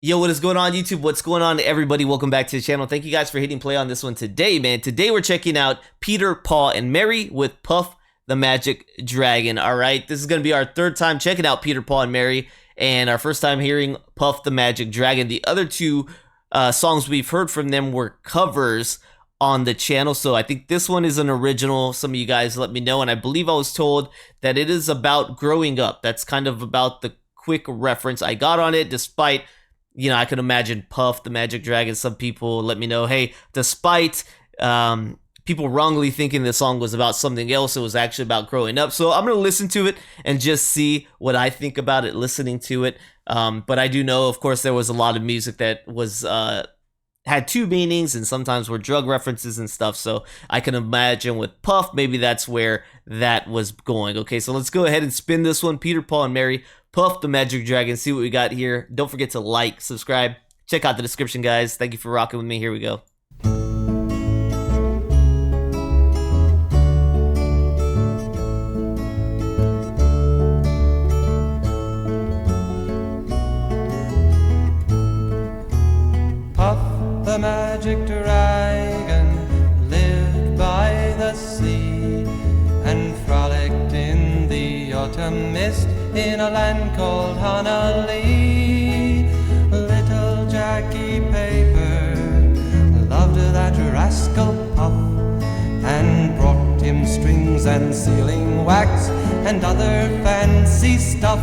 Yo, what is going on, YouTube? What's going on, everybody? Welcome back to the channel. Thank you guys for hitting play on this one today, man. Today we're checking out Peter, Paul, and Mary with Puff the Magic Dragon. All right, this is going to be our third time checking out Peter, Paul, and Mary, and our first time hearing Puff the Magic Dragon. The other two songs we've heard from them were covers on the channel, so I think this one is an original. Some of you guys let me know, and I believe I was told that it is about growing up. That's kind of about the quick reference I got on it, despite... You know, I could imagine Puff the Magic Dragon. Some people let me know, hey, despite people wrongly thinking the song was about something else, it was actually about growing up. So I'm going to listen to it and just see what I think about it listening to it. But I do know, of course, there was a lot of music that was had two meanings and sometimes were drug references and stuff. So I can imagine with Puff, maybe that's where that was going. Okay, so let's go ahead and spin this one. Peter, Paul, and Mary, Puff the Magic Dragon. See what we got here. Don't forget to like, subscribe, check out the description, guys. Thank you for rocking with me. Here we go. Puff the Magic Dragon lived by the sea and frolicked in the autumn mist in a land called Honolulu. Little Jackie Paper loved that rascal Puff and brought him strings and sealing wax and other fancy stuff.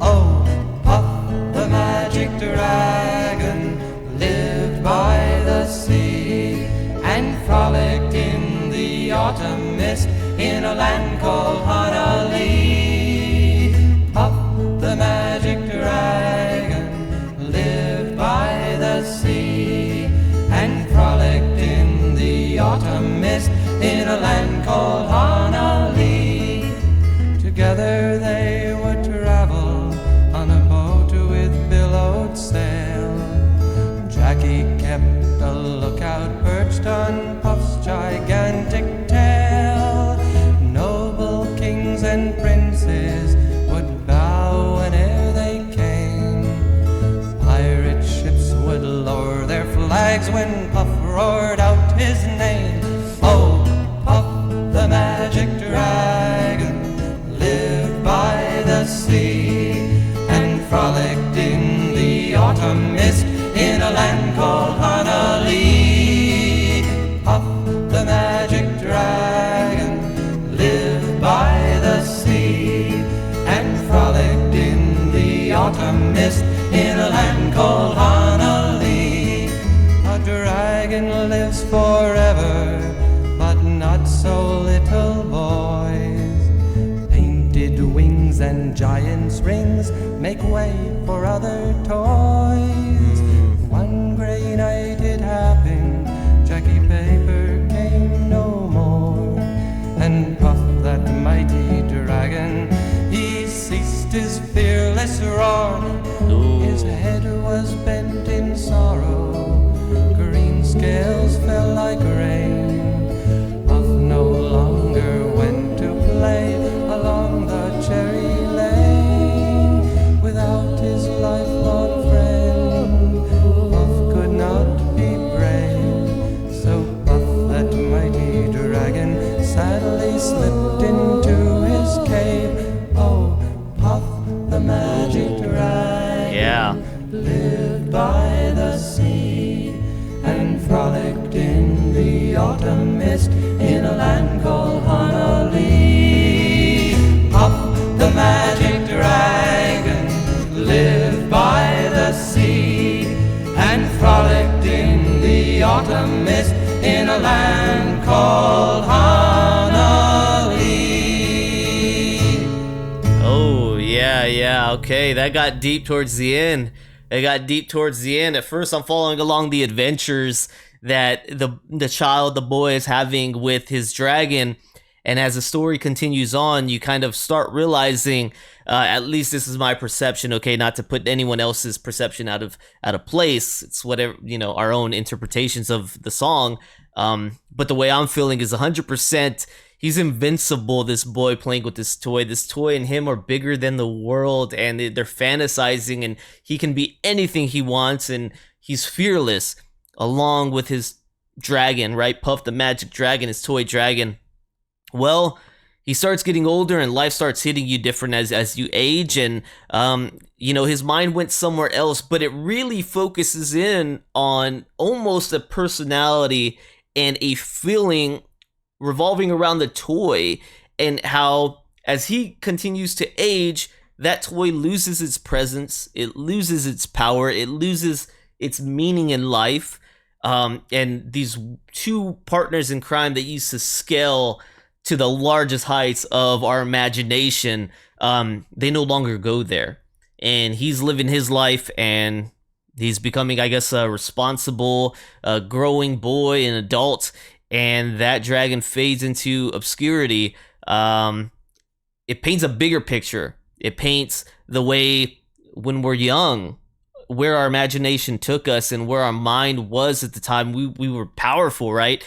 Oh, Puff the Magic Dragon lived by the sea and frolicked in the autumn mist in a land called Honolulu. Puff the Magic Dragon lived by the sea and frolicked in the autumn mist in a land called Honolulu. Together they would travel on a boat with billowed sail. Jackie kept a lookout perched on Puff's gigantic tail. Noble kings and princes would bow whene'er they came. Pirate ships would lower their flags when Puff roared out his name. Oh, Puff the Magic Dragon lived by the sea and frolicked in the autumn mist in a land called Honolulu. Puff the Magic Dragon lived by the sea and frolicked in the autumn mist in a land called Honolulu. A dragon lives forever, but not so little boys. Painted wings and giant's rings make way for other toys. One gray night it happened, Jackie Paper came no more, and Puff that mighty dragon, he ceased his fearless roar. His head was bent in sorrow, green scales fell like rain. Puff no longer went to play along the cherry lane. Without his lifelong friend, Puff could not be brave. So Puff that mighty dragon sadly slipped into his cave. Oh, Puff the Magic Dragon, Yeah. lived by the sea and frolicked in the autumn mist in a land called Honolulu. Puff the Magic Dragon lived by the sea and frolicked in the autumn mist in a land called Honolulu. Oh, yeah. Okay, that got deep towards the end. At first, I'm following along the adventures that the boy is having with his dragon. And as the story continues on, you kind of start realizing, at least this is my perception, okay, not to put anyone else's perception out of place. It's whatever, you know, our own interpretations of the song. But the way I'm feeling is 100% he's invincible, this boy playing with this toy. This toy and him are bigger than the world, and they're fantasizing, and he can be anything he wants, and he's fearless, along with his dragon, right? Puff the Magic Dragon, his toy dragon. Well, he starts getting older, and life starts hitting you different as you age, and his mind went somewhere else, but it really focuses in on almost a personality and a feeling revolving around the toy, and how as he continues to age, that toy loses its presence, it loses its power, it loses its meaning in life. And these two partners in crime that used to scale to the largest heights of our imagination, they no longer go there. And he's living his life, and he's becoming, I guess, a responsible, growing boy and adult, and that dragon fades into obscurity. It paints a bigger picture. It paints the way when we're young, where our imagination took us and where our mind was at the time. We were powerful, right?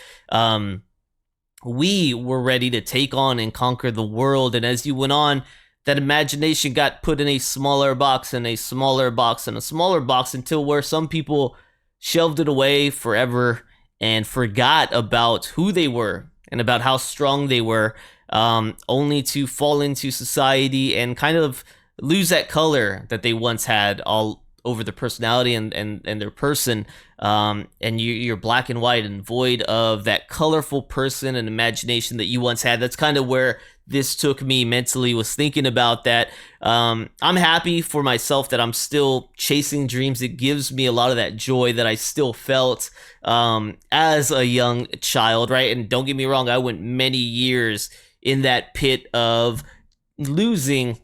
We were ready to take on and conquer the world. And as you went on, that imagination got put in a smaller box and a smaller box and a smaller box, until where some people shelved it away forever and forgot about who they were and about how strong they were, only to fall into society and kind of lose that color that they once had all over their personality and their person. And you're black and white and void of that colorful person and imagination that you once had. That's kind of where this took me mentally, was thinking about that. I'm happy for myself that I'm still chasing dreams. It gives me a lot of that joy that I still felt as a young child, right? And don't get me wrong, I went many years in that pit of losing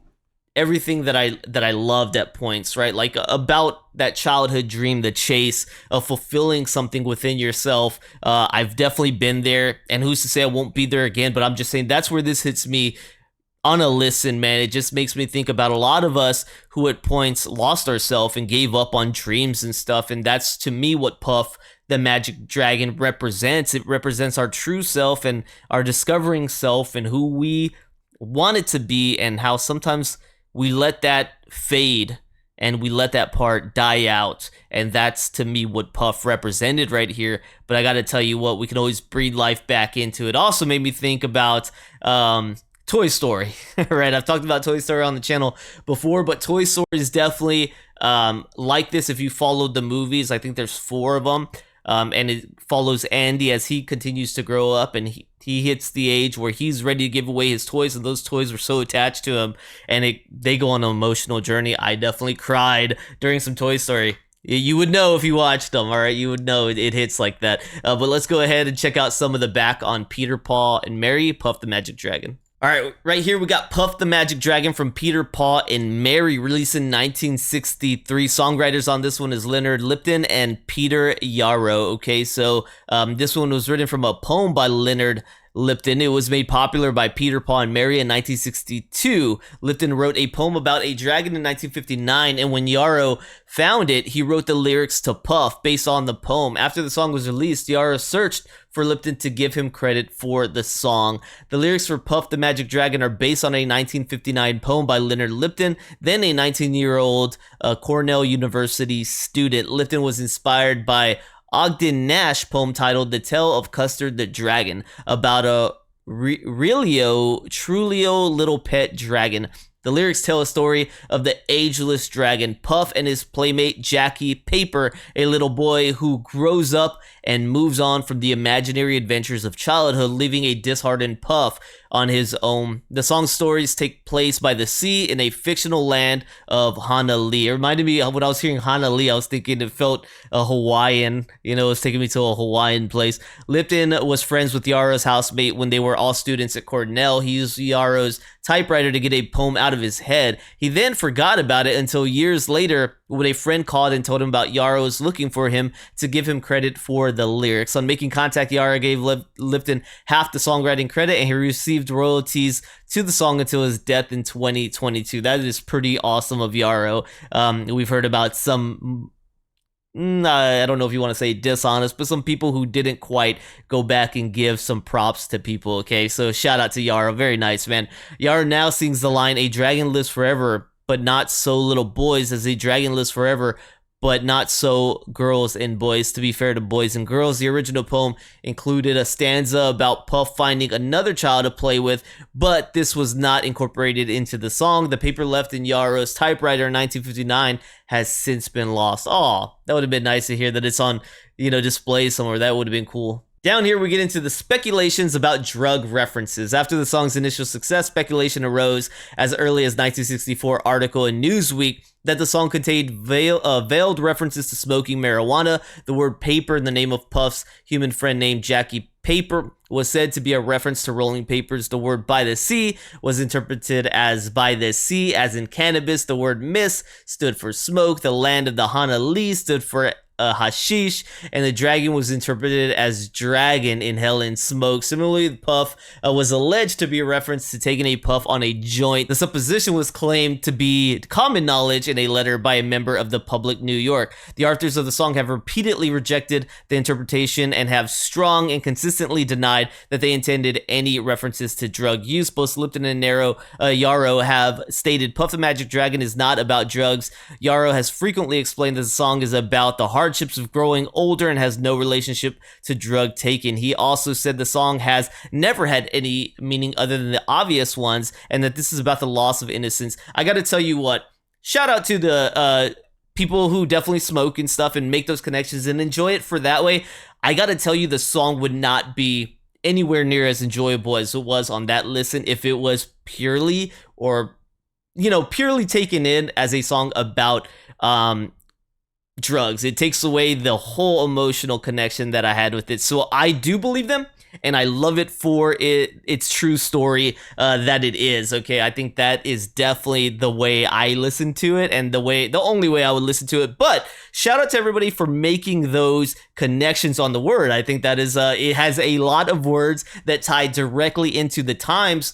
everything that I loved at points, right? Like about that childhood dream, the chase of fulfilling something within yourself. I've definitely been there, and who's to say I won't be there again, but I'm just saying that's where this hits me on a listen, man. It just makes me think about a lot of us who at points lost ourselves and gave up on dreams and stuff, and that's to me what Puff the Magic Dragon represents. It represents our true self and our discovering self and who we want it to be, and how sometimes we let that fade and we let that part die out. And that's to me what Puff represented right here. But I gotta tell you what, we can always breathe life back into it. Also made me think about Toy Story, right? I've talked about Toy Story on the channel before, but Toy Story is definitely like this. If you followed the movies, I think there's 4 of them. And it follows Andy as he continues to grow up, and he hits the age where he's ready to give away his toys, and those toys were so attached to him, and they go on an emotional journey. I definitely cried during some Toy Story. You would know if you watched them, all right? You would know it hits like that. But let's go ahead and check out some of the back on Peter, Paul, and Mary, Puff the Magic Dragon. All right, right here we got Puff the Magic Dragon from Peter, Paul, and Mary, released in 1963. Songwriters on this one is Leonard Lipton and Peter Yarrow. Okay, so this one was written from a poem by Leonard Lipton. It was made popular by Peter, Paul, and Mary in 1962. Lipton wrote a poem about a dragon in 1959, and when Yarrow found it, he wrote the lyrics to Puff based on the poem. After the song was released, Yarrow searched for Lipton to give him credit for the song. The lyrics for Puff the Magic Dragon are based on a 1959 poem by Leonard Lipton, then a 19-year-old Cornell University student. Lipton was inspired by Ogden Nash poem titled The Tale of Custard the Dragon, about a Trulio little pet dragon. The lyrics tell a story of the ageless dragon Puff and his playmate Jackie Paper, a little boy who grows up and moves on from the imaginary adventures of childhood, leaving a disheartened Puff on his own. The song's stories take place by the sea in a fictional land of Hanalei. It reminded me of when I was hearing Hanalei, I was thinking it felt a Hawaiian, it was taking me to a Hawaiian place. Lipton was friends with Yarrow's housemate when they were all students at Cornell. He used Yarrow's typewriter to get a poem out of his head. He then forgot about it until years later when a friend called and told him about Yarrow's looking for him to give him credit for the lyrics. On making contact, Yarrow gave Lipton half the songwriting credit, and he received royalties to the song until his death in 2022. That is pretty awesome of Yarrow. We've heard about some I don't know if you want to say dishonest, but some people who didn't quite go back and give some props to people, okay? So shout out to Yara, very nice, man. Yara now sings the line, "A dragon lives forever, but not so little boys, as a dragon lives forever, but not so girls and boys." To be fair to boys and girls, the original poem included a stanza about Puff finding another child to play with, but this was not incorporated into the song. The paper left in Yara's typewriter in 1959 has since been lost. Aw, that would have been nice to hear that it's on, display somewhere. That would have been cool. Down here, we get into the speculations about drug references. After the song's initial success, speculation arose as early as 1964 article in Newsweek that the song contained veiled references to smoking marijuana. The word paper in the name of Puff's human friend named Jackie Paper was said to be a reference to rolling papers. The word by the sea was interpreted as by the sea, as in cannabis. The word miss stood for smoke. The land of the Hanali stood for hashish, and the dragon was interpreted as dragon, inhaling smoke. Similarly, Puff was alleged to be a reference to taking a puff on a joint. The supposition was claimed to be common knowledge in a letter by a member of the public New York. The authors of the song have repeatedly rejected the interpretation and have strong and consistently denied that they intended any references to drug use. Both Lipton and Yarrow have stated Puff the Magic Dragon is not about drugs. Yarrow has frequently explained that the song is about the hardships of growing older and has no relationship to drug taking. He also said the song has never had any meaning other than the obvious ones, and that this is about the loss of innocence. I gotta tell you what, shout out to the people who definitely smoke and stuff and make those connections and enjoy it for that way. I gotta tell you, the song would not be anywhere near as enjoyable as it was on that listen if it was purely taken in as a song about drugs. It takes away the whole emotional connection that I had with it. So I do believe them, and I love it for its true story that it is. Okay, I think that is definitely the way I listen to it, and the only way I would listen to it. But shout out to everybody for making those connections on the word. I think that is it has a lot of words that tie directly into the times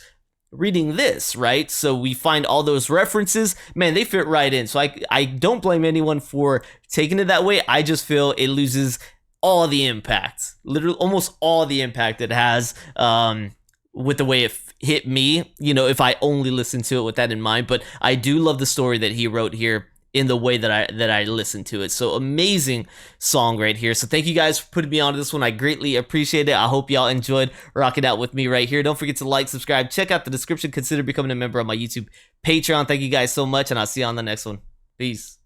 reading this, right? So we find all those references, man, they fit right in. So I don't blame anyone for taking it that way. I just feel it loses all the impact, literally almost all the impact it has with the way it hit me, if I only listen to it with that in mind. But I do love the story that he wrote here in the way that I listen to it. So amazing song right here. So thank you guys for putting me on this one. I greatly appreciate it. I hope y'all enjoyed rocking out with me right here. Don't forget to like, subscribe, check out the description, consider becoming a member of my YouTube Patreon. Thank you guys so much, and I'll see you on the next one. Peace.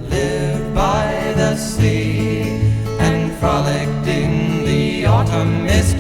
Lived by the sea and frolicked in the autumn mist.